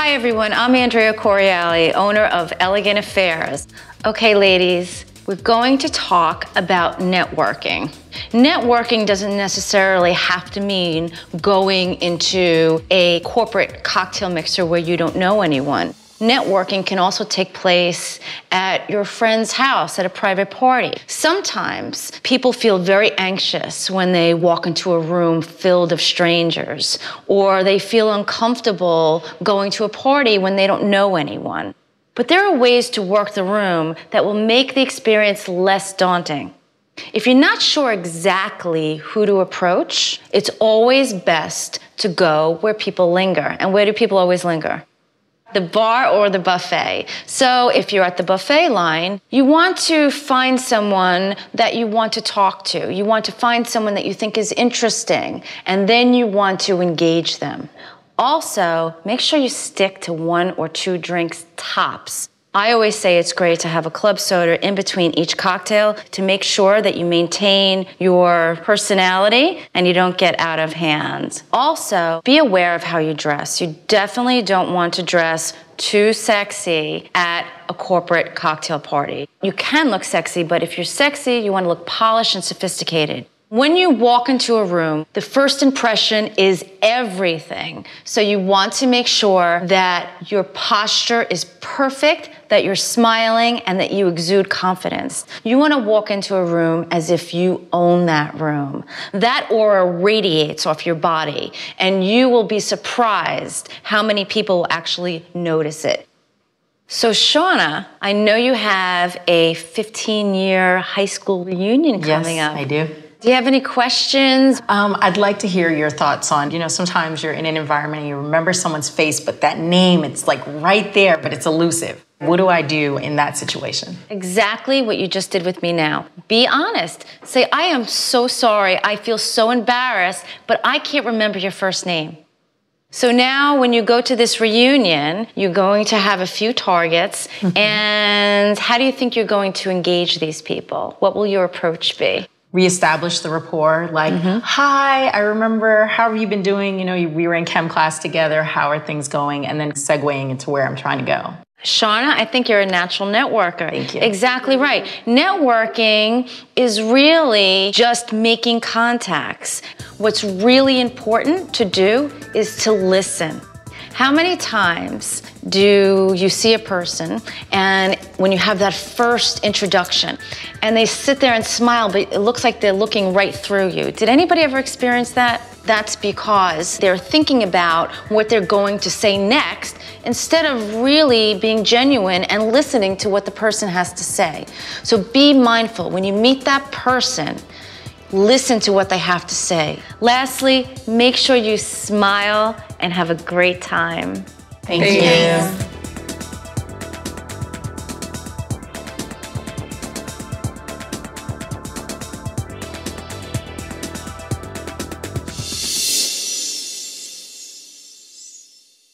Hi everyone, I'm Andrea Coriali, owner of Elegant Affairs. Okay ladies, we're going to talk about networking. Networking doesn't necessarily have to mean going into a corporate cocktail mixer where you don't know anyone. Networking can also take place at your friend's house at a private party. Sometimes people feel very anxious when they walk into a room filled of strangers, or they feel uncomfortable going to a party when they don't know anyone. But there are ways to work the room that will make the experience less daunting. If you're not sure exactly who to approach, it's always best to go where people linger. And where do people always linger? The bar or the buffet. So if you're at the buffet line, you want to find someone that you want to talk to. You want to find someone that you think is interesting, and then you want to engage them. Also, make sure you stick to 1 or 2 drinks tops. I always say it's great to have a club soda in between each cocktail to make sure that you maintain your personality and you don't get out of hand. Also, be aware of how you dress. You definitely don't want to dress too sexy at a corporate cocktail party. You can look sexy, but if you're sexy, you want to look polished and sophisticated. When you walk into a room, the first impression is everything. So you want to make sure that your posture is perfect, that you're smiling, and that you exude confidence. You want to walk into a room as if you own that room. That aura radiates off your body, and you will be surprised how many people will actually notice it. So Shauna, I know you have a 15-year high school reunion coming up. Yes, I do. Do you have any questions? I'd like to hear your thoughts on, sometimes you're in an environment and you remember someone's face, but that name, it's like right there, but it's elusive. What do I do in that situation? Exactly what you just did with me now. Be honest. Say, I am so sorry. I feel so embarrassed, but I can't remember your first name. So now when you go to this reunion, you're going to have a few targets. And how do you think you're going to engage these people? What will your approach be? Reestablish the rapport, like, hi, I remember, how have you been doing? We were in chem class together. How are things going? And then segueing into where I'm trying to go. Shauna, I think you're a natural networker. Thank you. Exactly right. Networking is really just making contacts. What's really important to do is to listen. How many times do you see a person and when you have that first introduction and they sit there and smile, but it looks like they're looking right through you? Did anybody ever experience that? That's because they're thinking about what they're going to say next instead of really being genuine and listening to what the person has to say. So be mindful when you meet that person. Listen to what they have to say. Lastly, make sure you smile and have a great time. Thank you.